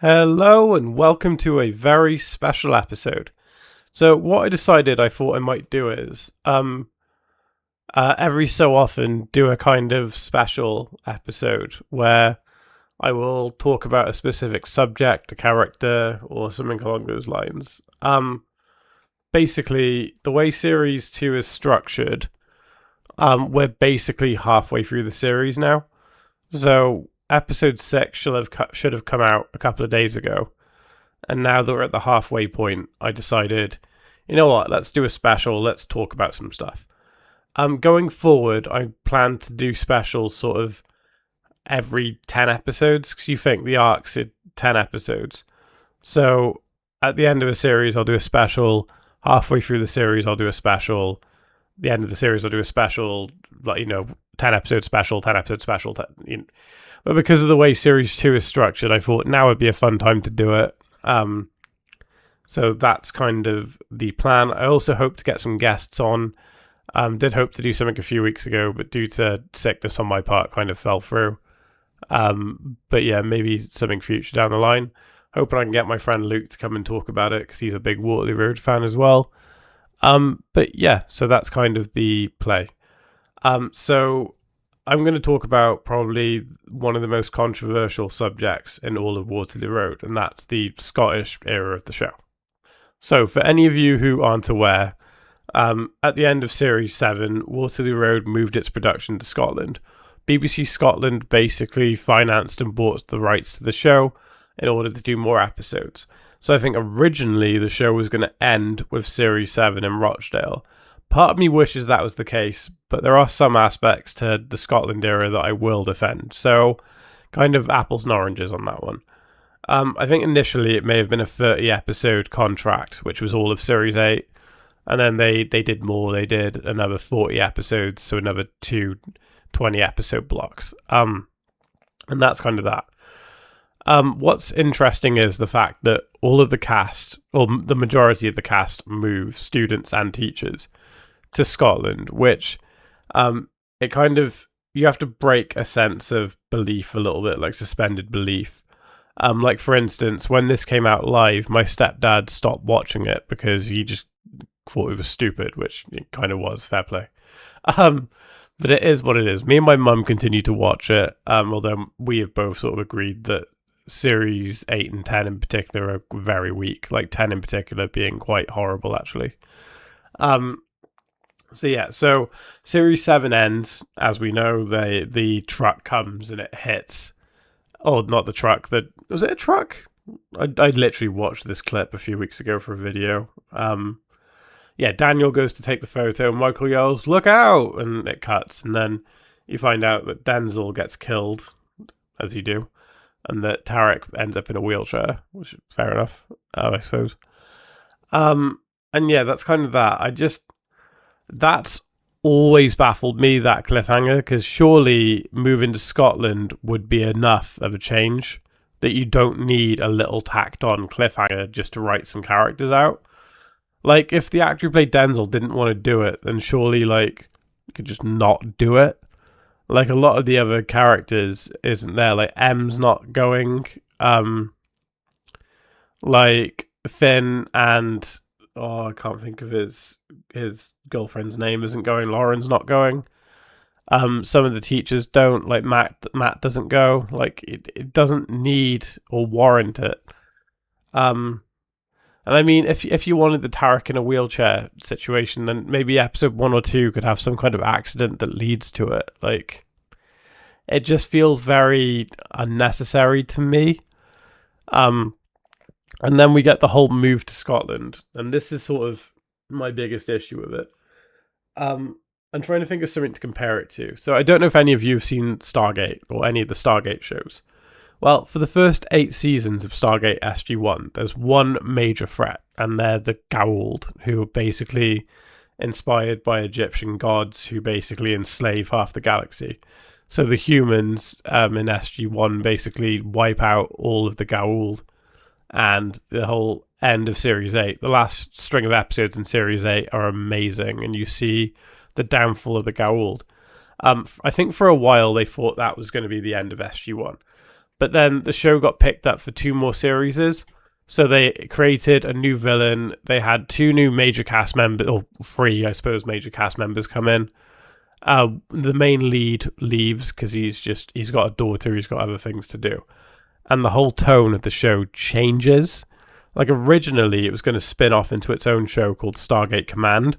Hello and welcome to a very special episode. So what I decided I thought I might do is every so often do a kind of special episode where I will talk about a specific subject, a character, or something along those lines. Basically the way series 2 is structured, we're basically halfway through the series now. So episode 6 should have come out a couple of days ago. And now that we're at the halfway point, I decided, you know what, let's do a special, let's talk about some stuff. Going forward, I plan to do specials sort of every 10 episodes, because you think the arc's at 10 episodes. So at the end of a series, I'll do a special. Halfway through the series, I'll do a special. The end of the series, I'll do a special, 10 episode special, 10 episode special. But because of the way series 2 is structured, I thought now would be a fun time to do it. So that's kind of the plan. I also hope to get some guests on. Did hope to do something a few weeks ago, but due to sickness on my part, kind of fell through. But yeah, maybe something future down the line. Hoping I can get my friend Luke to come and talk about it, because he's a big Waterloo Road fan as well. But yeah, so that's kind of the play. So I'm going to talk about probably one of the most controversial subjects in all of Waterloo Road, and that's the Scottish era of the show. So for any of you who aren't aware, at the end of Series 7, Waterloo Road moved its production to Scotland. BBC Scotland basically financed and bought the rights to the show in order to do more episodes. So I think originally the show was going to end with Series 7 in Rochdale. Part of me wishes that was the case, but there are some aspects to the Scotland era that I will defend. So kind of apples and oranges on that one. I think initially it may have been a 30 episode contract, which was all of Series 8. And then they did more. They did another 40 episodes, so another 20 episode blocks. And that's kind of that. What's interesting is the fact that all of the cast, or the majority of the cast, move, students and teachers, to Scotland, which it kind of, you have to break a sense of belief a little bit, like suspended belief. Like for instance, when this came out live, my stepdad stopped watching it because he just thought it was stupid, which it kind of was, fair play. But it is what it is. Me and my mum continue to watch it, although we have both sort of agreed that Series 8 and 10 in particular are very weak, like 10 in particular being quite horrible, actually. So Series 7 ends, as we know, the truck comes and it hits. Oh, not the truck. Was it a truck? I literally watched this clip a few weeks ago for a video. Daniel goes to take the photo and Michael yells, "Look out!" and it cuts. And then you find out that Denzel gets killed, as you do, and that Tarek ends up in a wheelchair, which is fair enough, I suppose. And yeah, that's kind of that. That's always baffled me, that cliffhanger, because surely moving to Scotland would be enough of a change that you don't need a little tacked on cliffhanger just to write some characters out. Like, if the actor who played Denzel didn't want to do it, then surely, like, you could just not do it. Like, a lot of the other characters isn't there. Like, M's not going. Like, Finn and... I can't think of his girlfriend's name isn't going. Lauren's not going. Some of the teachers don't. Like, Matt doesn't go. Like, it doesn't need or warrant it. And I mean, if you wanted the Tarek in a wheelchair situation, then maybe episode 1 or 2 could have some kind of accident that leads to it. Like, it just feels very unnecessary to me. And then we get the whole move to Scotland, and this is sort of my biggest issue with it. I'm trying to think of something to compare it to. So I don't know if any of you have seen Stargate or any of the Stargate shows. Well, for the first 8 seasons of Stargate SG-1, there's one major threat, and they're the Goa'uld, who are basically inspired by Egyptian gods who basically enslave half the galaxy. So the humans in SG-1 basically wipe out all of the Goa'uld, and the whole end of Series 8, the last string of episodes in Series 8 are amazing, and you see the downfall of the Goa'uld. I think for a while they thought that was going to be the end of SG-1. But then the show got picked up for 2 more series. So they created a new villain. They had 2 new major cast members, or 3, I suppose, major cast members come in. The main lead leaves because he's got a daughter, he's got other things to do. And the whole tone of the show changes. Like originally it was going to spin off into its own show called Stargate Command.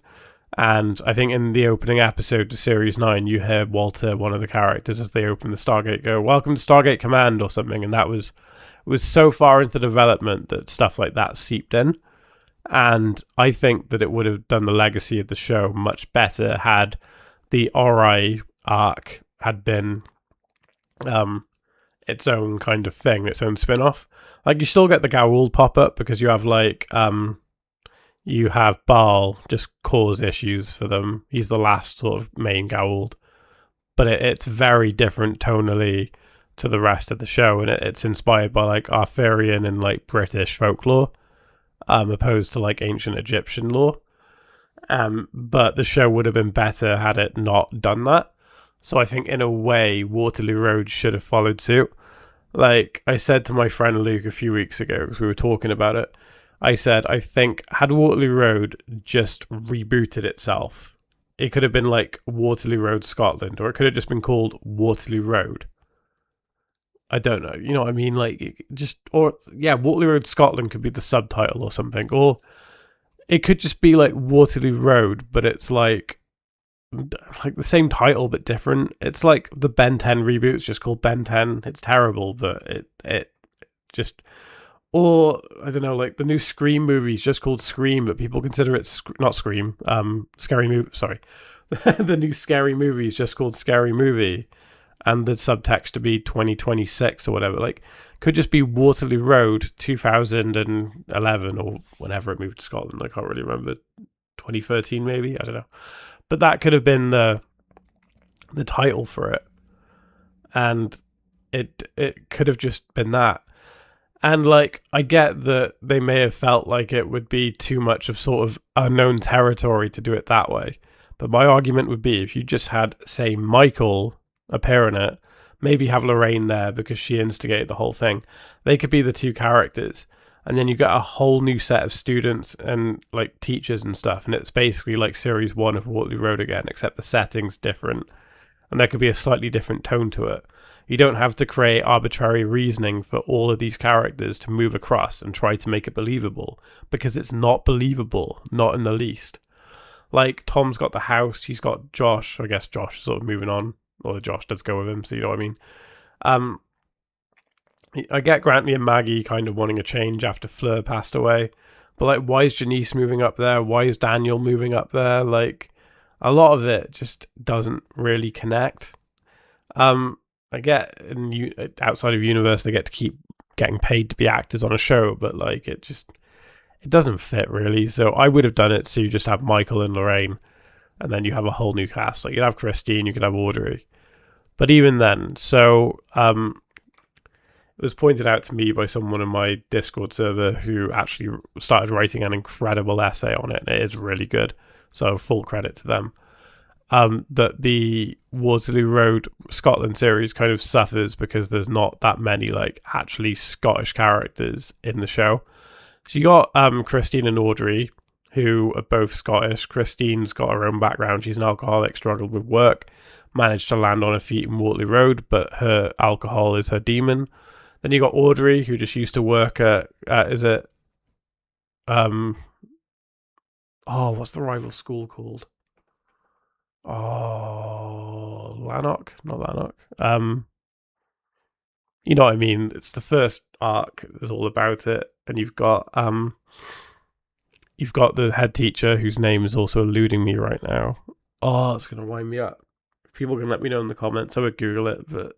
And I think in the opening episode to Series 9, you hear Walter, one of the characters, as they open the Stargate, go, "Welcome to Stargate Command," or something. And that was so far into development that stuff like that seeped in. And I think that it would have done the legacy of the show much better had the Ori arc had been its own kind of thing, its own spin-off. Like, you still get the Goa'uld pop up because you have you have Baal just cause issues for them. He's the last sort of main Goa'uld, but it's very different tonally to the rest of the show, and it's inspired by like Arthurian and like British folklore, opposed to like ancient Egyptian lore. But the show would have been better had it not done that. So I think in a way, Waterloo Road should have followed suit. Like I said to my friend Luke a few weeks ago, because we were talking about it, I said, I think had Waterloo Road just rebooted itself, it could have been like Waterloo Road Scotland, or it could have just been called Waterloo Road. I don't know. You know what I mean? Like, Waterloo Road Scotland could be the subtitle or something. Or it could just be like Waterloo Road, but it's like the same title but different. It's like the Ben 10 reboot. It's just called Ben 10. It's terrible, but it just... Or, I don't know, like the new Scream movie is just called Scream, but people consider it... not Scream. Scary Movie. Sorry. The new Scary Movie is just called Scary Movie. And the subtext to be 2026 or whatever. Like, could just be Waterloo Road 2011 or whenever it moved to Scotland. I can't really remember. 2013 maybe? I don't know. But that could have been the title for it. And it could have just been that. And, like, I get that they may have felt like it would be too much of sort of unknown territory to do it that way. But my argument would be if you just had, say, Michael appear in it, maybe have Lorraine there because she instigated the whole thing. They could be the 2 characters. And then you get a whole new set of students and, like, teachers and stuff. And it's basically like Series 1 of Waterloo Road again, except the setting's different. And there could be a slightly different tone to it. You don't have to create arbitrary reasoning for all of these characters to move across and try to make it believable, because it's not believable, not in the least. Like, Tom's got the house, he's got Josh. I guess Josh is sort of moving on, or Josh does go with him, so you know what I mean. I get Grantley and Maggie kind of wanting a change after Fleur passed away, but like, why is Janice moving up there? Why is Daniel moving up there? Like, a lot of it just doesn't really connect. I get outside of universe they get to keep getting paid to be actors on a show, but like it doesn't fit really. So I would have done it so you just have Michael and Lorraine, and then you have a whole new cast. Like, you'd have Christine, you could have Audrey. But even then, so it was pointed out to me by someone in my Discord server who actually started writing an incredible essay on it, and it is really good. So full credit to them. That the Waterloo Road Scotland series kind of suffers because there's not that many like actually Scottish characters in the show. So you got Christine and Audrey, who are both Scottish. Christine's got her own background. She's an alcoholic, struggled with work, managed to land on her feet in Waterloo Road, but her alcohol is her demon. Then you got Audrey, who just used to work at what's the rival school called? Oh, Lanark? Not Lanark. You know what I mean? It's the first arc is all about it, and you've got the head teacher whose name is also eluding me right now. Oh, it's gonna wind me up. People can let me know in the comments. I would Google it, but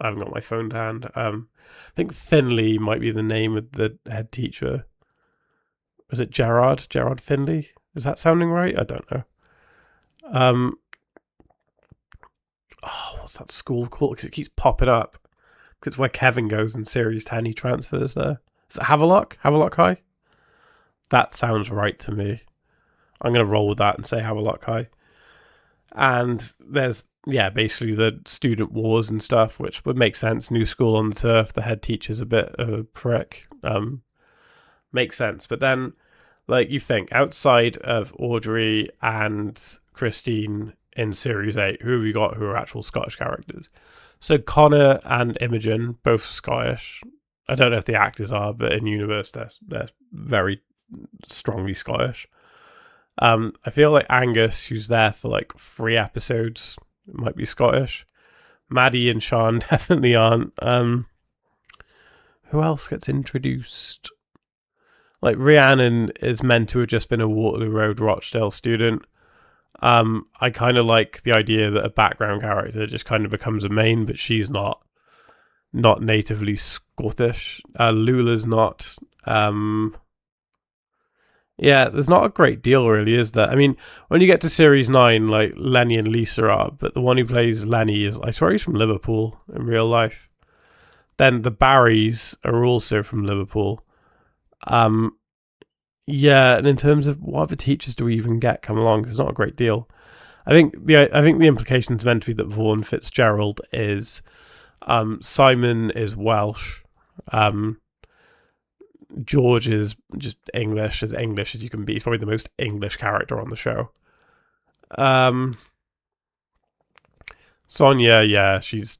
I haven't got my phone to hand. I think Finley might be the name of the head teacher. Was it Gerard? Gerard Finley? Is that sounding right? I don't know. What's that school called? Because it keeps popping up. Because it's where Kevin goes in Series 10. He transfers there. Is it Havelock? Havelock High? That sounds right to me. I'm going to roll with that and say Havelock High. And there's, yeah, basically the student wars and stuff, which would make sense. New school on the turf, the head teacher's a bit of a prick. Makes sense. But then, like, you think outside of Audrey and Christine in Series 8, who have you got who are actual Scottish characters? So Connor and Imogen, both Scottish. I don't know if the actors are, but in universe, they're very strongly Scottish. I feel like Angus, who's there for like 3 episodes, might be Scottish. Maddie and Sean definitely aren't. Who else gets introduced? Like Rhiannon is meant to have just been a Waterloo Road Rochdale student. I kind of like the idea that a background character just kind of becomes a main, but she's not natively Scottish. Lula's not. Yeah, there's not a great deal really, is there? I mean, when you get to Series 9, like Lenny and Lisa are, but the one who plays Lenny is, I swear he's from Liverpool in real life. Then the Barrys are also from Liverpool. Yeah, and in terms of what other teachers do we even get come along, it's not a great deal. I think the implication is meant to be that Vaughan Fitzgerald is Simon is Welsh. George is just English as you can be. He's probably the most English character on the show. Sonia, yeah, she's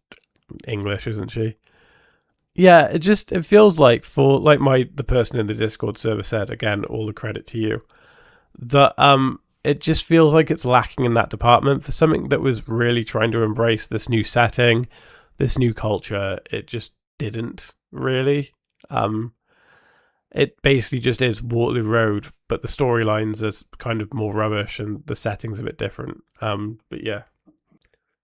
English, isn't she? Yeah, it feels like, for like the person in the Discord server said, again, all the credit to you, that it just feels like it's lacking in that department for something that was really trying to embrace this new setting, this new culture. It just didn't really. It basically just is Waterloo Road, but the storylines are kind of more rubbish and the setting's a bit different. But yeah.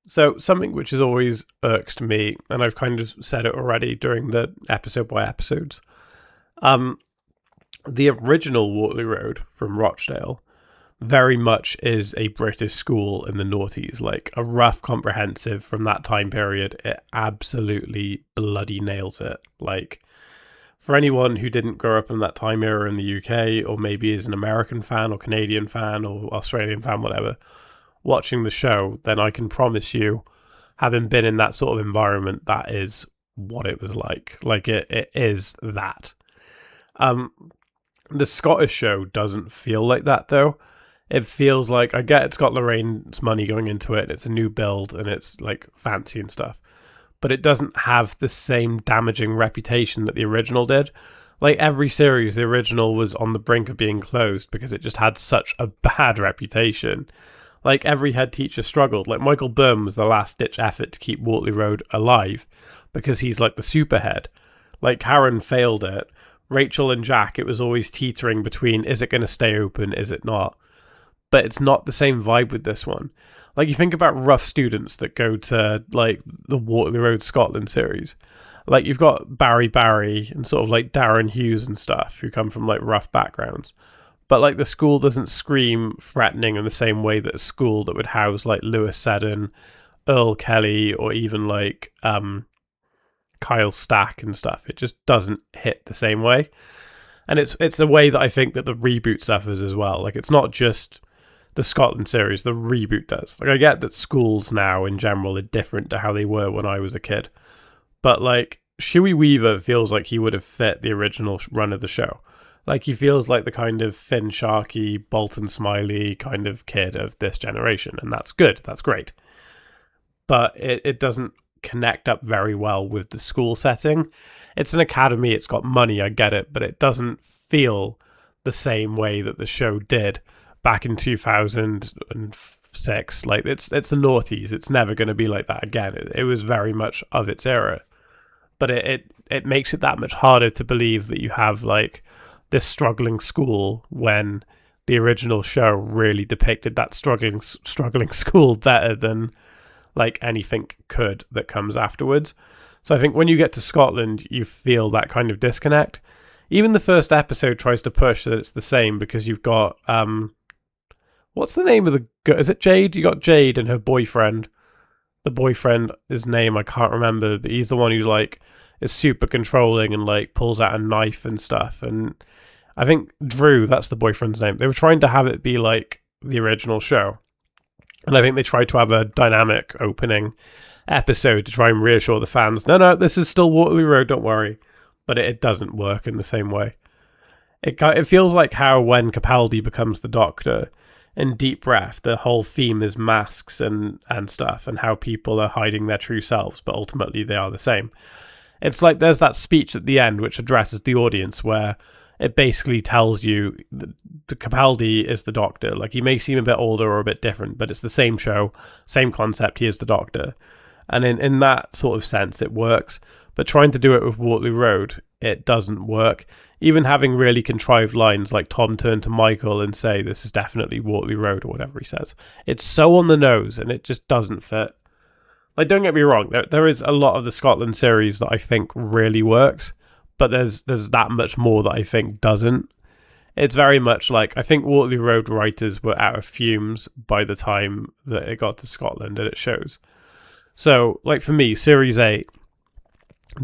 So something which has always irked me, and I've kind of said it already during the episode by episodes, the original Waterloo Road from Rochdale very much is a British school in the noughties, like a rough comprehensive from that time period. It absolutely bloody nails it. Like, for anyone who didn't grow up in that time era in the UK, or maybe is an American fan or Canadian fan or Australian fan, whatever, watching the show, then I can promise you, having been in that sort of environment, that is what it was like. Like, it is that. The Scottish show doesn't feel like that, though. It feels like, I get it's got Lorraine's money going into it, and it's a new build, and it's like fancy and stuff, but it doesn't have the same damaging reputation that the original did. Like, every series, the original was on the brink of being closed because it just had such a bad reputation. Like, every head teacher struggled. Like, Michael Byrne was the last-ditch effort to keep Waterloo Road alive because he's like the super head. Like, Karen failed it. Rachel and Jack, it was always teetering between, is it going to stay open, is it not? But it's not the same vibe with this one. Like, you think about rough students that go to, like, the Waterloo Road Scotland series. Like, you've got Barry and sort of, like, Darren Hughes and stuff who come from, like, rough backgrounds. But, like, the school doesn't scream threatening in the same way that a school that would house, like, Lewis Seddon, Earl Kelly, or even, like, Kyle Stack and stuff. It just doesn't hit the same way. And it's a way that I think that the reboot suffers as well. Like, it's not just the Scotland series, the reboot does. Like, I get that schools now in general are different to how they were when I was a kid. But, like, Shuey Weaver feels like he would have fit the original run of the show. Like, he feels like the kind of Finn Sharkey, Bolton Smiley kind of kid of this generation. And that's good. That's great. But it doesn't connect up very well with the school setting. It's an academy. It's got money. I get it. But it doesn't feel the same way that the show did back in 2006. Like, it's the noughties. It's never going to be like that again. It was very much of its era. But it makes it that much harder to believe that you have, like, this struggling school when the original show really depicted that struggling school better than, like, anything could that comes afterwards. So I think when you get to Scotland, you feel that kind of disconnect. Even the first episode tries to push that it's the same because you've got what's the name of the is it Jade? You got Jade and her boyfriend. The boyfriend, his name I can't remember, but he's the one who, like, is super controlling and, like, pulls out a knife and stuff. And I think Drew, that's the boyfriend's name. They were trying to have it be like the original show. And I think they tried to have a dynamic opening episode to try and reassure the fans, no, this is still Waterloo Road, don't worry. But it doesn't work in the same way. It feels like how when Capaldi becomes the Doctor in Deep Breath, the whole theme is masks and stuff, and how people are hiding their true selves, but ultimately they are the same. It's like there's that speech at the end which addresses the audience where it basically tells you that Capaldi is the Doctor. Like, he may seem a bit older or a bit different, but it's the same show, same concept, he is the Doctor. And in that sort of sense, it works. But trying to do it with Waterloo Road, it doesn't work. Even having really contrived lines like Tom turn to Michael and say, this is definitely Waterloo Road, or whatever he says. It's so on the nose, and it just doesn't fit. Like, don't get me wrong, there is a lot of the Scotland series that I think really works, but there's that much more that I think doesn't. It's very much like, I think Waterloo Road writers were out of fumes by the time that it got to Scotland, and it shows. So, like, for me, Series 8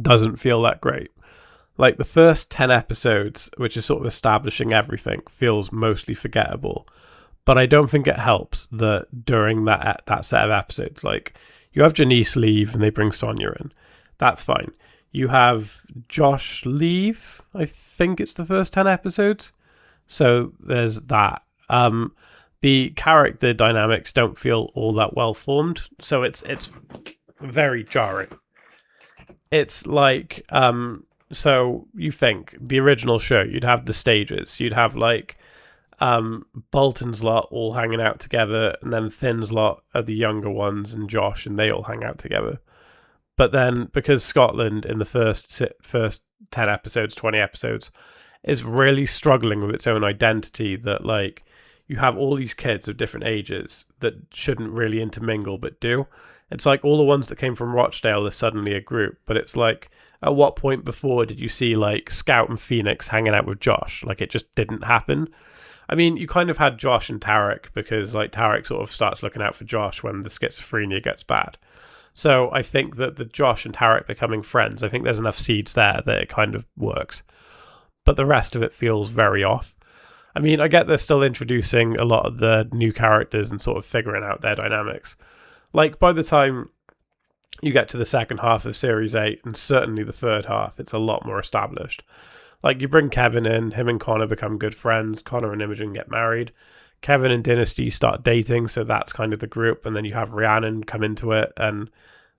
doesn't feel that great. Like, the first 10 episodes, which is sort of establishing everything, feels mostly forgettable. But I don't think it helps that during that set of episodes, like, you have Janice leave and they bring Sonia in. That's fine. You have Josh leave. I think it's the first 10 episodes. So there's that. The character dynamics don't feel all that well formed. So it's very jarring. It's like, so you think the original show, you'd have the stages. You'd have like Bolton's lot all hanging out together, and then Finn's lot are the younger ones, and Josh, and they all hang out together. But then, because Scotland in the first 10 episodes, 20 episodes, is really struggling with its own identity, that like you have all these kids of different ages that shouldn't really intermingle but do. It's like all the ones that came from Rochdale are suddenly a group, but it's like, at what point before did you see like Scout and Phoenix hanging out with Josh? Like, it just didn't happen. I mean, you kind of had Josh and Tarek, because like Tarek sort of starts looking out for Josh when the schizophrenia gets bad. So I think that the Josh and Tarek becoming friends, I think there's enough seeds there that it kind of works. But the rest of it feels very off. I mean, I get they're still introducing a lot of the new characters and sort of figuring out their dynamics. Like, by the time you get to the second half of Series 8, and certainly the third half, it's a lot more established. Like, you bring Kevin in, him and Connor become good friends, Connor and Imogen get married, Kevin and Dynasty start dating, so that's kind of the group, and then you have Rhiannon come into it, and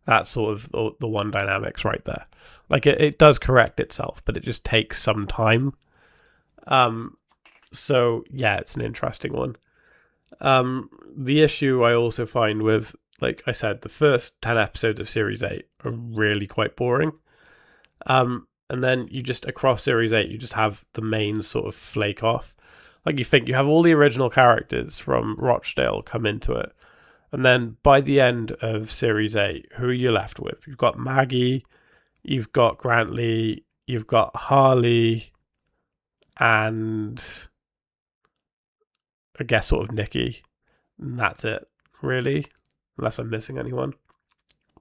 that's sort of the one dynamics right there. Like, it does correct itself, but it just takes some time. So, yeah, it's an interesting one. The issue I also find with, like I said, the first 10 episodes of Series 8 are really quite boring. And then you just, across Series 8, you just have the main sort of flake off. Like, you think you have all the original characters from Rochdale come into it. And then by the end of Series 8, who are you left with? You've got Maggie, you've got Grantley, you've got Harley, and I guess sort of Nikki. And that's it, really. Unless I'm missing anyone.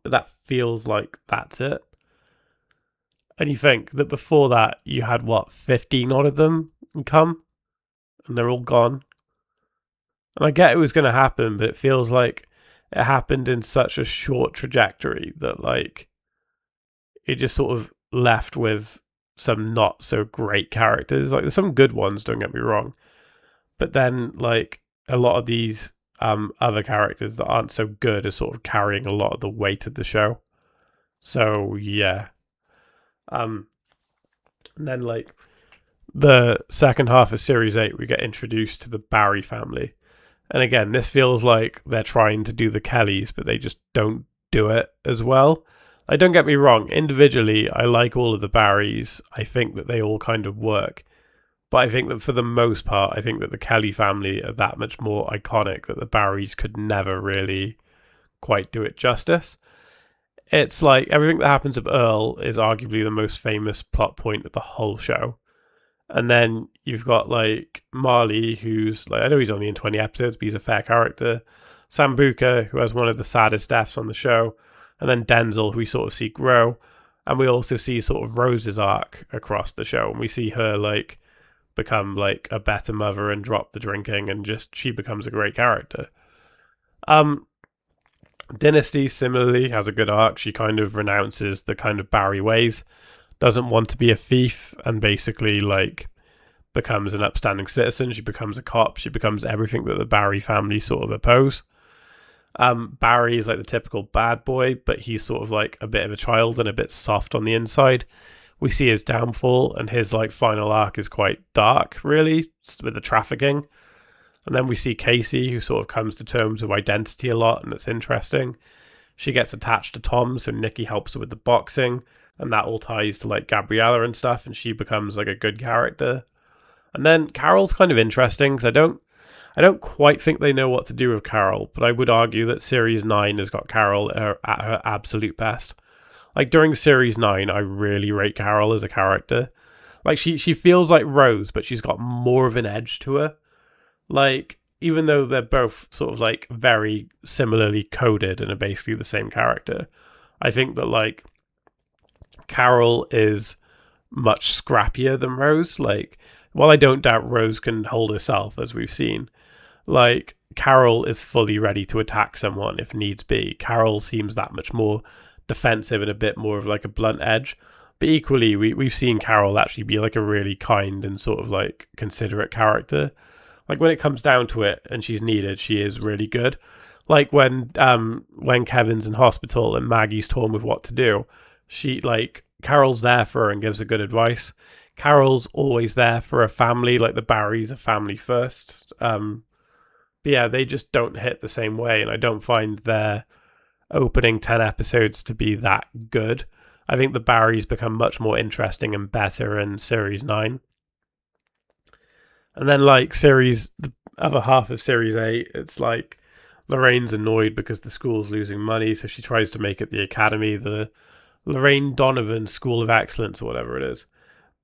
But that feels like that's it. And you think that before that, you had, 15 odd of them come? And they're all gone. And I get it was going to happen, but it feels like it happened in such a short trajectory that, like, it just sort of left with some not so great characters. Like, there's some good ones, don't get me wrong. But then, like, a lot of these other characters that aren't so good are sort of carrying a lot of the weight of the show. So, yeah. And then, like, the second half of Series 8, we get introduced to the Barry family. And again, this feels like they're trying to do the Kellys, but they just don't do it as well. Like, don't get me wrong, individually, I like all of the Barrys. I think that they all kind of work. But I think that for the most part, I think that the Kelly family are that much more iconic that the Barrys could never really quite do it justice. It's like everything that happens with Earl is arguably the most famous plot point of the whole show. And then you've got like Marley, who's like, I know he's only in 20 episodes, but he's a fair character. Sambuca, who has one of the saddest deaths on the show. And then Denzel, who we sort of see grow. And we also see sort of Rose's arc across the show. And we see her like become like a better mother and drop the drinking, and just she becomes a great character. Um, Dynasty similarly has a good arc. She kind of renounces the kind of Barry ways, doesn't want to be a thief, and basically like becomes an upstanding citizen. She becomes a cop. She becomes everything that the Barry family sort of oppose. Barry is like the typical bad boy, but he's sort of like a bit of a child and a bit soft on the inside. We see his downfall, and his like final arc is quite dark, really, with the trafficking. And then we see Casey, who sort of comes to terms with identity a lot, and it's interesting. She gets attached to Tom, so Nikki helps her with the boxing, and that all ties to like Gabriella and stuff, and she becomes like a good character. And then Carol's kind of interesting because I don't quite think they know what to do with Carol, but I would argue that Series 9 has got Carol at her absolute best. Like during Series 9, I really rate Carol as a character. Like she feels like Rose, but she's got more of an edge to her. Like, even though they're both sort of like very similarly coded and are basically the same character, I think that like Carol is much scrappier than Rose. Like, while I don't doubt Rose can hold herself, as we've seen, like Carol is fully ready to attack someone if needs be. Carol seems that much more defensive and a bit more of like a blunt edge. But equally, we've seen Carol actually be like a really kind and sort of like considerate character. Like when it comes down to it and she's needed, she is really good. Like when Kevin's in hospital and Maggie's torn with what to do, she like Carol's there for her and gives her good advice. Carol's always there for her family, like the Barrys are family first. But yeah, they just don't hit the same way, and I don't find their opening 10 episodes to be that good. I think the Barrys become much more interesting and better in Series 9. And then like the other half of Series 8, it's like Lorraine's annoyed because the school's losing money, so she tries to make it the academy, the Lorraine Donovan School of Excellence or whatever it is.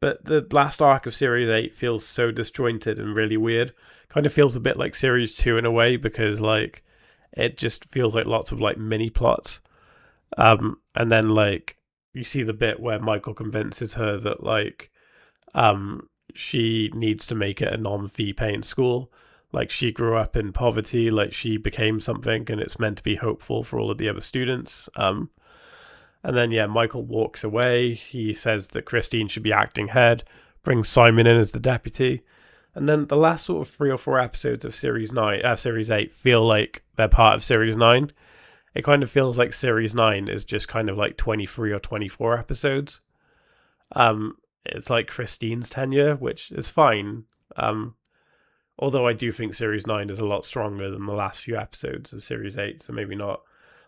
But the last arc of Series 8 feels so disjointed and really weird. Kind of feels a bit like Series 2 in a way, because like it just feels like lots of like mini plots. And then like you see the bit where Michael convinces her that like she needs to make it a non-fee paying school. Like she grew up in poverty, like she became something, and it's meant to be hopeful for all of the other students. And then yeah, Michael walks away. He says that Christine should be acting head, brings Simon in as the deputy. And then the last sort of 3 or 4 episodes of Series 8 feel like they're part of Series 9. It kind of feels like Series 9 is just kind of like 23 or 24 episodes. It's like Christine's tenure, which is fine. Although I do think Series 9 is a lot stronger than the last few episodes of Series 8, so maybe not.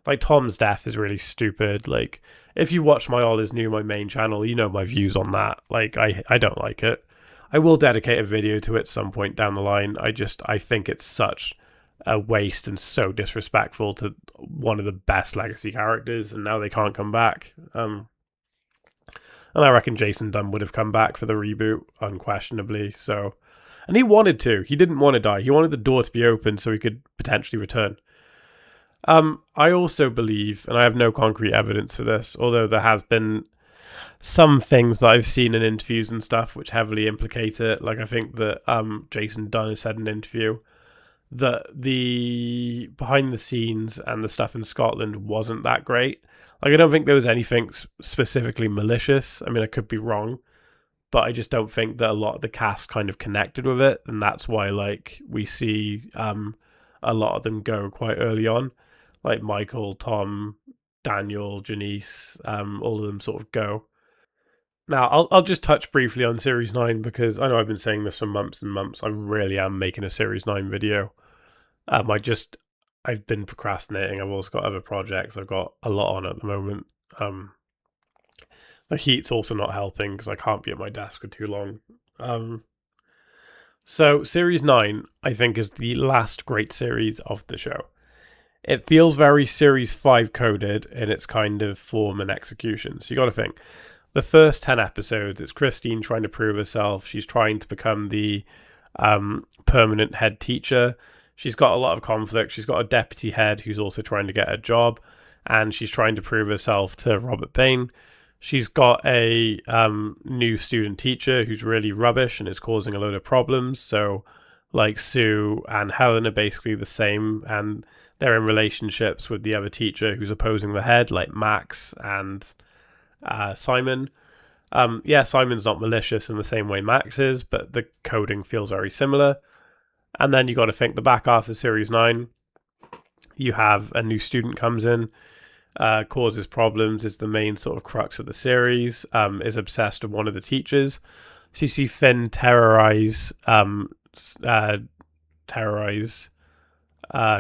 Like, Tom's death is really stupid. Like, if you watch my All Is New, my main channel, you know my views on that. Like, I don't like it. I will dedicate a video to it some point down the line. I think it's such a waste and so disrespectful to one of the best legacy characters, and now they can't come back. And I reckon Jason Dunn would have come back for the reboot, unquestionably. So, and he wanted to. He didn't want to die. He wanted the door to be open so he could potentially return. I also believe, and I have no concrete evidence for this, although there has been some things that I've seen in interviews and stuff which heavily implicate it. Like I think that Jason Dunn has said in an interview that the behind the scenes and the stuff in Scotland wasn't that great. Like I don't think there was anything specifically malicious. I mean, I could be wrong, but I just don't think that a lot of the cast kind of connected with it, and that's why like we see a lot of them go quite early on. Like Michael, Tom, Daniel, Janice, all of them sort of go. Now, I'll just touch briefly on Series 9 because I know I've been saying this for months and months. I really am making a Series 9 video. I've been procrastinating. I've also got other projects. I've got a lot on at the moment. The heat's also not helping because I can't be at my desk for too long. So Series 9, I think, is the last great series of the show. It feels very Series 5 coded in its kind of form and execution. So you got to think, the first 10 episodes, it's Christine trying to prove herself. She's trying to become the permanent head teacher. She's got a lot of conflict. She's got a deputy head who's also trying to get a job, and she's trying to prove herself to Robert Bain. She's got a new student teacher who's really rubbish and is causing a load of problems. So, like, Sue and Helen are basically the same, and they're in relationships with the other teacher who's opposing the head, like Max and Simon. Simon's not malicious in the same way Max is, but the coding feels very similar. And then you got to think the back half of Series 9, you have a new student comes in, causes problems, is the main sort of crux of the series, is obsessed with one of the teachers. So you see Finn terrorize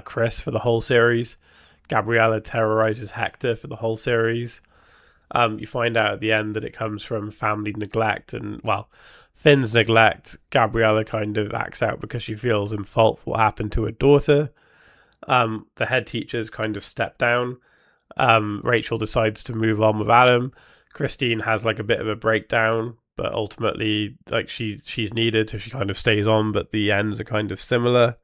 Chris for the whole series. Gabriella terrorizes Hector for the whole series. You find out at the end that it comes from family neglect and, well, Finn's neglect. Gabriella kind of acts out because she feels in fault for what happened to her daughter. The head teachers kind of step down. Rachel decides to move on with Adam. Christine has like a bit of a breakdown, but ultimately like she's needed, so she kind of stays on, but the ends are kind of similar.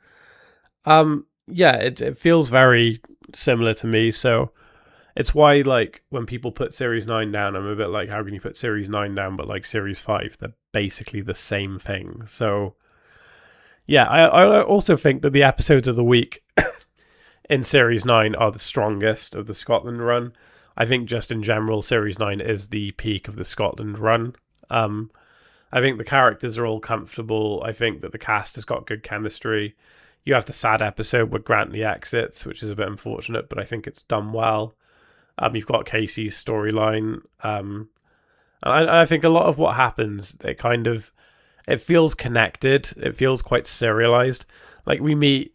It feels very similar to me, so it's why, like, when people put Series 9 down, I'm a bit like, how can you put Series 9 down but like Series 5? They're basically the same thing. So yeah, I also think that the episodes of the week in Series 9 are the strongest of the Scotland run. I think just in general, Series 9 is the peak of the Scotland run. I think the characters are all comfortable. I think that the cast has got good chemistry. You have the sad episode where Grantley exits, which is a bit unfortunate, but I think it's done well. You've got Casey's storyline. And I think a lot of what happens, it feels connected. It feels quite serialized. Like we meet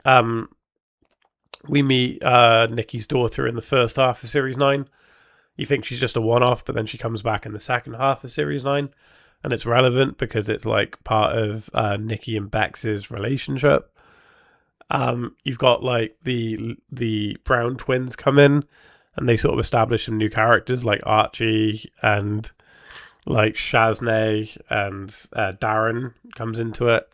Nikki's daughter in the first half of Series 9. You think she's just a one-off, but then she comes back in the second half of Series 9. And it's relevant because it's like part of Nikki and Bex's relationship. You've got like the Brown twins come in, and they sort of establish some new characters like Archie and like Shaznay, and Darren comes into it.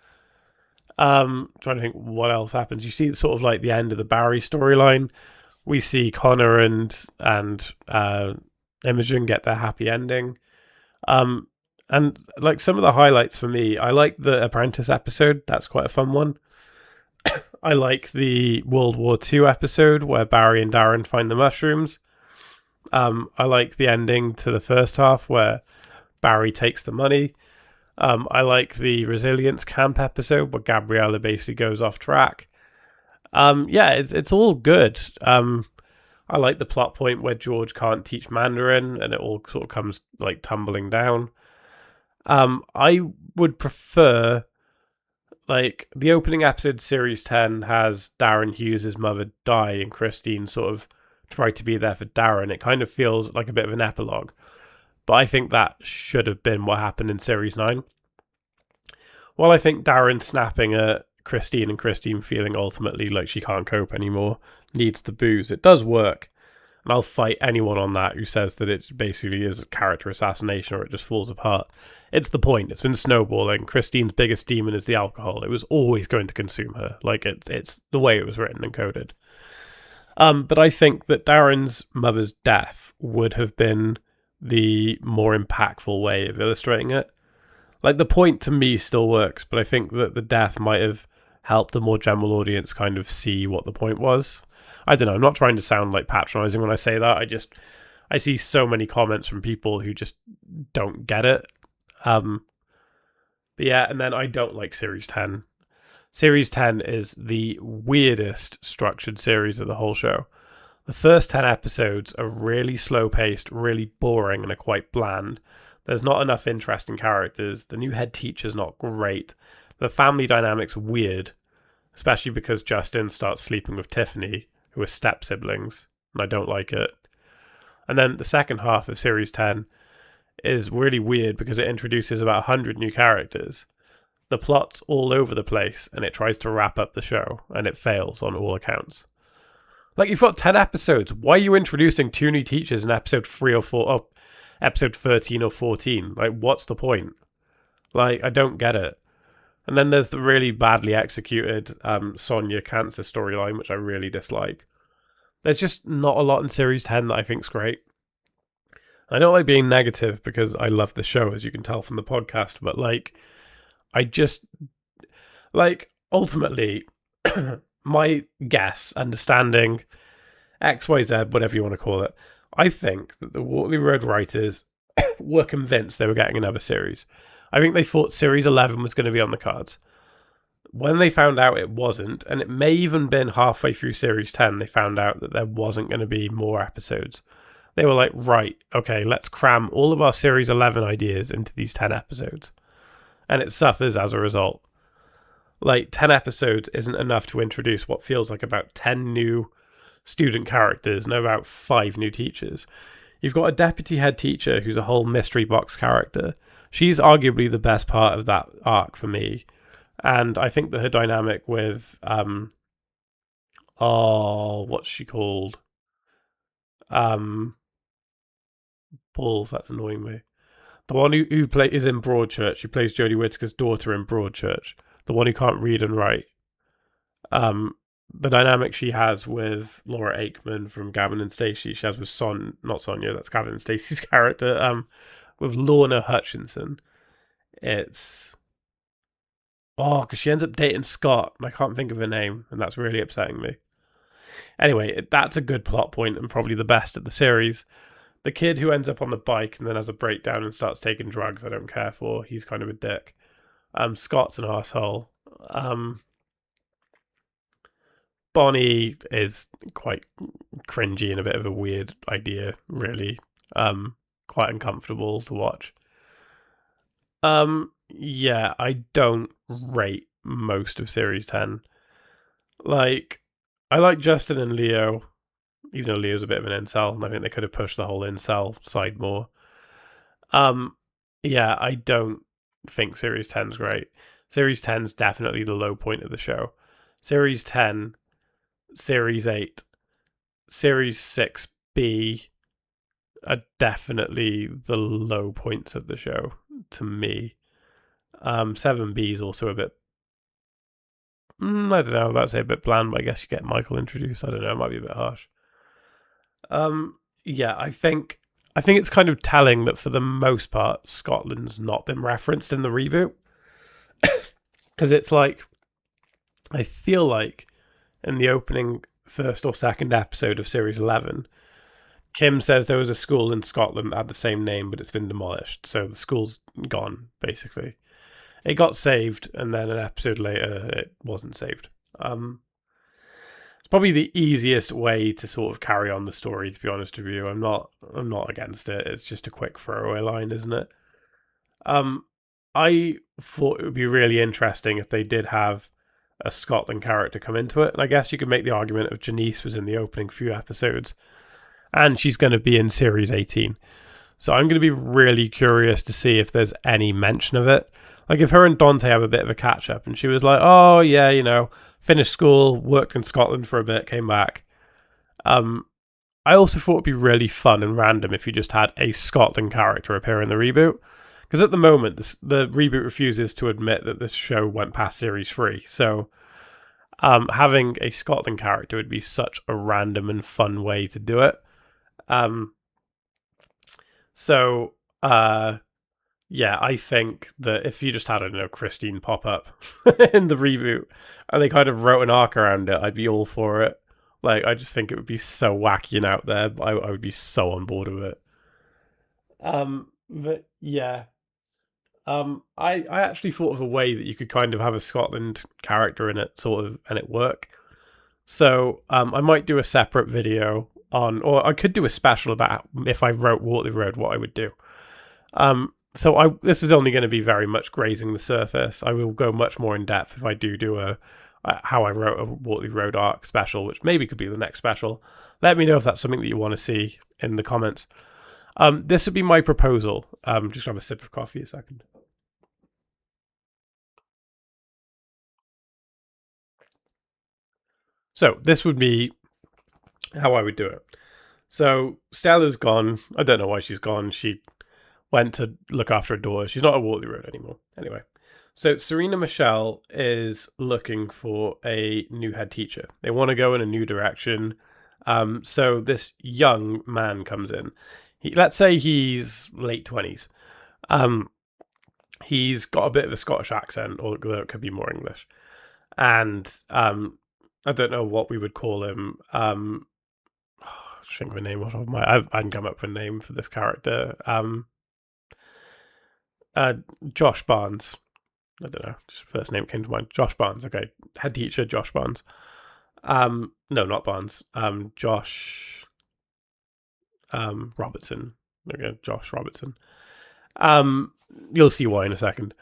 Trying to think what else happens. You see sort of like the end of the Barry storyline. We see Connor and Imogen get their happy ending. And like some of the highlights for me, I like the Apprentice episode. That's quite a fun one. I like the World War II episode where Barry and Darren find the mushrooms. I like the ending to the first half where Barry takes the money. I like the Resilience Camp episode where Gabriella basically goes off track. It's all good. I like the plot point where George can't teach Mandarin and it all sort of comes like tumbling down. I would prefer, like, the opening episode, Series 10, has Darren Hughes' mother die and Christine sort of try to be there for Darren. It kind of feels like a bit of an epilogue. But I think that should have been what happened in Series 9. While I think Darren snapping at Christine and Christine feeling ultimately like she can't cope anymore, needs the booze, it does work. And I'll fight anyone on that who says that it basically is a character assassination or it just falls apart. It's the point. It's been snowballing. Christine's biggest demon is the alcohol. It was always going to consume her. Like, it's the way it was written and coded. But I think that Darren's mother's death would have been the more impactful way of illustrating it. Like, the point to me still works, but I think that the death might have helped a more general audience kind of see what the point was. I don't know, I'm not trying to sound like patronizing when I say that. I see so many comments from people who just don't get it. But yeah, and then I don't like Series 10. Series 10 is the weirdest structured series of the whole show. The first 10 episodes are really slow-paced, really boring, and are quite bland. There's not enough interesting characters. The new head teacher's not great. The family dynamic's weird, especially because Justin starts sleeping with Tiffany, who are step-siblings, and I don't like it. And then the second half of Series 10 is really weird because it introduces about 100 new characters. The plot's all over the place, and it tries to wrap up the show, and it fails on all accounts. Like, you've got 10 episodes. Why are you introducing 2 new teachers in episode 3 or 4, or episode 13 or 14? Like, what's the point? Like, I don't get it. And then there's the really badly executed Sonia cancer storyline, which I really dislike. There's just not a lot in Series 10 that I think's great. I don't like being negative because I love the show, as you can tell from the podcast, but like, I just, like, ultimately, my guess, understanding XYZ, whatever you want to call it, I think that the Waterloo Road writers were convinced they were getting another series. I think they thought Series 11 was going to be on the cards. When they found out it wasn't, and it may even been halfway through Series 10, they found out that there wasn't going to be more episodes. They were like, right, okay, let's cram all of our Series 11 ideas into these 10 episodes. And it suffers as a result. Like, 10 episodes isn't enough to introduce what feels like about 10 new student characters and about 5 new teachers. You've got a deputy head teacher who's a whole mystery box character. She's arguably the best part of that arc for me. And I think that her dynamic with what's she called? Balls, that's annoying me. The one who is in Broadchurch, who plays Jodie Whittaker's daughter in Broadchurch. The one who can't read and write. The dynamic she has with Laura Aikman from Gavin and Stacey, she has with not Sonia, that's Gavin and Stacey's character, with Lorna Hutchinson. It's because she ends up dating Scott, and I can't think of her name, and that's really upsetting me. Anyway, that's a good plot point and probably the best of the series. The kid who ends up on the bike and then has a breakdown and starts taking drugs, I don't care for. He's kind of a dick. Scott's an arsehole. Bonnie is quite cringy and a bit of a weird idea, really. Quite uncomfortable to watch. Yeah, I don't rate most of Series 10. Like, I like Justin and Leo, even though Leo's a bit of an incel, and I think they could have pushed the whole incel side more. Yeah, I don't think Series 10's great. Series 10's definitely the low point of the show. Series 10, Series 8, Series 6B are definitely the low points of the show to me. 7B is also a bit I don't know, I'm about to say a bit bland, but I guess you get Michael introduced. I don't know, it might be a bit harsh. Yeah, I think it's kind of telling that for the most part, Scotland's not been referenced in the reboot. Because it's like, I feel like in the opening first or second episode of Series 11, Kim says there was a school in Scotland that had the same name, but it's been demolished. So the school's gone, basically. It got saved, and then an episode later, it wasn't saved. It's probably the easiest way to sort of carry on the story, to be honest with you. I'm not against it. It's just a quick throwaway line, isn't it? I thought it would be really interesting if they did have a Scotland character come into it. And I guess you could make the argument if Janice was in the opening few episodes, and she's going to be in Series 18. So I'm going to be really curious to see if there's any mention of it. Like if her and Dante have a bit of a catch up and she was like, oh yeah, finished school, worked in Scotland for a bit, came back. I also thought it'd be really fun and random if you just had a Scotland character appear in the reboot. Because at the moment, the reboot refuses to admit that this show went past Series 3. So having a Scotland character would be such a random and fun way to do it. Yeah, I think that if you just had, I don't know, Christine pop up in the reboot and they kind of wrote an arc around it, I'd be all for it. Like, I just think it would be so wacky and out there. I would be so on board with it. But yeah. I actually thought of a way that you could kind of have a Scotland character in it, sort of, and it work. So I might do a separate video on, or I could do a special about if I wrote Waterloo Road, what I would do. This is only going to be very much grazing the surface. I will go much more in depth if I do a how I wrote a Waterloo Road arc special, which maybe could be the next special. Let me know if that's something that you want to see in the comments. This would be my proposal. Just have a sip of coffee a second. So this would be how I would do it. So Stella's gone. I don't know why she's gone. She went to look after her daughter. She's not at Waterloo Road anymore. Anyway, so Serena Michelle is looking for a new head teacher. They want to go in a new direction. So this young man comes in. Let's say he's late 20s. He's got a bit of a Scottish accent, although it could be more English. And I don't know what we would call him. I think of a name off of my. I can come up with a name for this character. Uh, Josh Barnes. I don't know. Just first name came to mind. Josh Barnes. Okay, head teacher Josh Barnes. No, not Barnes. Josh. Robertson. Okay, Josh Robertson. Um, you'll see why in a second.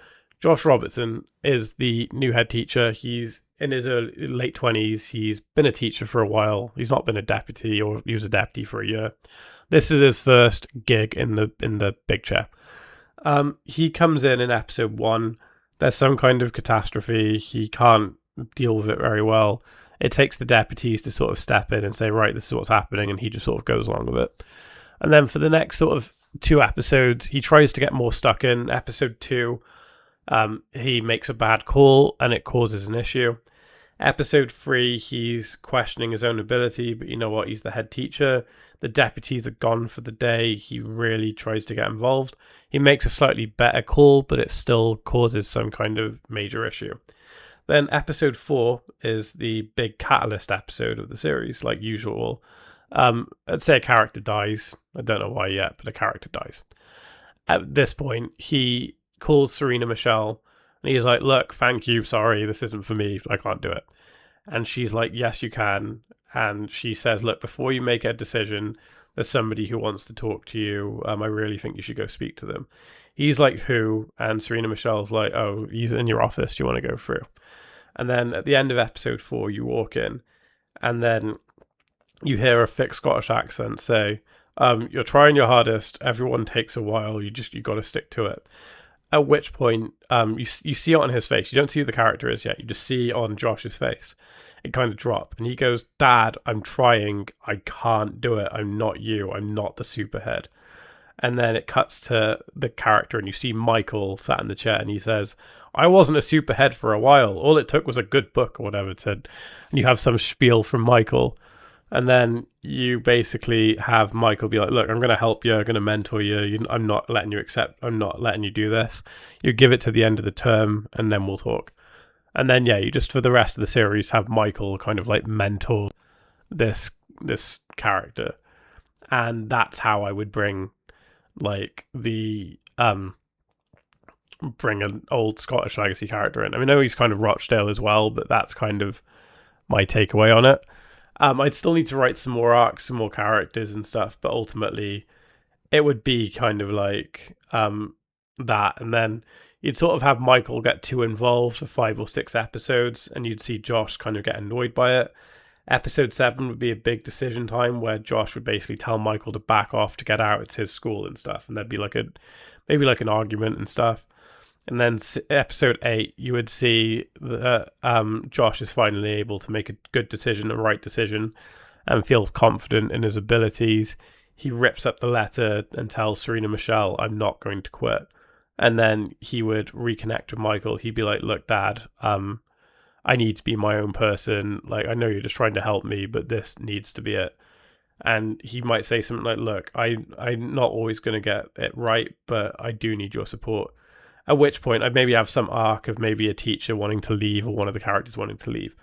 Josh Robertson is the new head teacher. He's in his late 20s. He's been a teacher for a while. He's not been a deputy, or he was a deputy for a year. This is his first gig in the big chair. He comes in episode 1. There's some kind of catastrophe. He can't deal with it very well. It takes the deputies to sort of step in and say, right, this is what's happening, and he just sort of goes along with it. And then for the next sort of 2 episodes, he tries to get more stuck in. Episode 2, he makes a bad call and it causes an issue. Episode 3, he's questioning his own ability, but you know what? He's the head teacher. The deputies are gone for the day. He really tries to get involved. He makes a slightly better call, but it still causes some kind of major issue. Then episode 4 is the big catalyst episode of the series, like usual. I'd say a character dies. I don't know why yet, but a character dies. At this point, he calls Serena Michelle, and he's like, look, thank you, sorry, this isn't for me, I can't do it. And she's like, yes, you can. And she says, look, before you make a decision, there's somebody who wants to talk to you. I really think you should go speak to them. He's like, who? And Serena Michelle's like, oh, he's in your office, do you want to go through? And then at the end of episode 4, you walk in, and then you hear a thick Scottish accent say, you're trying your hardest, everyone takes a while, you got to stick to it. At which point, you see it on his face. You don't see who the character is yet. You just see on Josh's face. It kind of drop. And he goes, Dad, I'm trying. I can't do it. I'm not you. I'm not the superhead. And then it cuts to the character and you see Michael sat in the chair and he says, I wasn't a superhead for a while. All it took was a good book or whatever. And you have some spiel from Michael. And then you basically have Michael be like, look, I'm going to help you. I'm going to mentor you. I'm not letting you do this. You give it to the end of the term and then we'll talk. And then, yeah, you just, for the rest of the series, have Michael kind of like mentor this character. And that's how I would bring like bring an old Scottish legacy character in. I mean, I know he's kind of Rochdale as well, but that's kind of my takeaway on it. I'd still need to write some more arcs, some more characters and stuff, but ultimately it would be kind of like that. And then you'd sort of have Michael get too involved for 5 or 6 episodes, and you'd see Josh kind of get annoyed by it. Episode 7 would be a big decision time where Josh would basically tell Michael to back off to get out. It's his school and stuff, and there'd be like maybe an argument and stuff. And then episode 8, you would see that Josh is finally able to make a good decision, a right decision, and feels confident in his abilities. He rips up the letter and tells Serena Michelle, I'm not going to quit. And then he would reconnect with Michael. He'd be like, look, Dad, I need to be my own person. Like, I know you're just trying to help me, but this needs to be it. And he might say something like, look, I'm not always going to get it right, but I do need your support. At which point I'd maybe have some arc of maybe a teacher wanting to leave or one of the characters wanting to leave.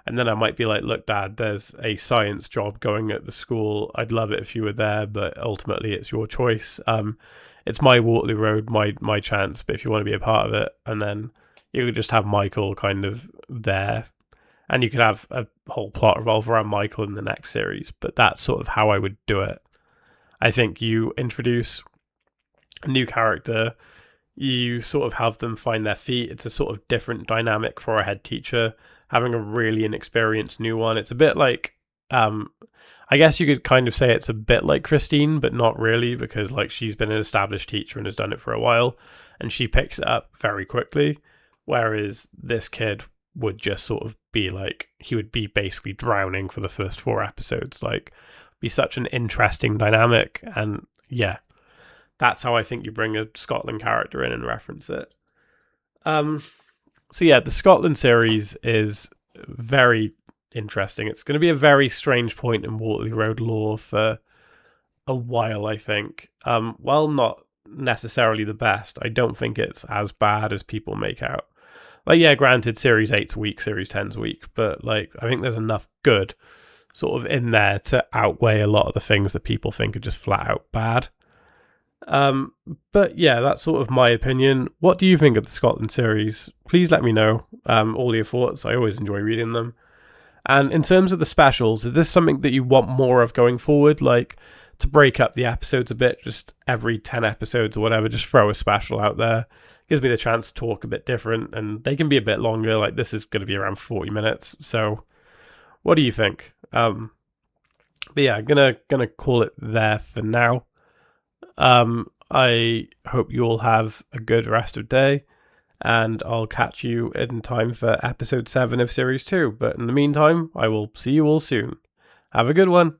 And then I might be like, look, Dad, there's a science job going at the school. I'd love it if you were there, but ultimately it's your choice. It's my Waterloo Road, my chance, but if you want to be a part of it. And then you could just have Michael kind of there. And you could have a whole plot revolve around Michael in the next series. But that's sort of how I would do it. I think you introduce a new character, you sort of have them find their feet. It's a sort of different dynamic for a head teacher, having a really inexperienced new one. It's a bit like, I guess you could kind of say it's a bit like Christine, but not really, because like she's been an established teacher and has done it for a while, and she picks it up very quickly. Whereas this kid would just sort of be like, he would be basically drowning for the first 4 episodes. Like, be such an interesting dynamic. And yeah, that's how I think you bring a Scotland character in and reference it. So yeah, the Scotland series is very interesting. It's going to be a very strange point in Waterloo Road lore for a while, I think. While not necessarily the best, I don't think it's as bad as people make out. Like, yeah, granted, Series 8's weak, Series 10's weak, but like, I think there's enough good sort of in there to outweigh a lot of the things that people think are just flat out bad. Um, but yeah, that's sort of my opinion. What do you think of the Scotland series? Please let me know all your thoughts. I always enjoy reading them. And in terms of the specials, is this something that you want more of going forward? Like to break up the episodes a bit, just every 10 episodes or whatever, just throw a special out there. Gives me the chance to talk a bit different, and they can be a bit longer. Like this is going to be around 40 minutes. So what do you think? But yeah, gonna call it there for now. I hope you all have a good rest of day, and I'll catch you in time for episode 7 of series 2. But in the meantime, I will see you all soon. Have a good one.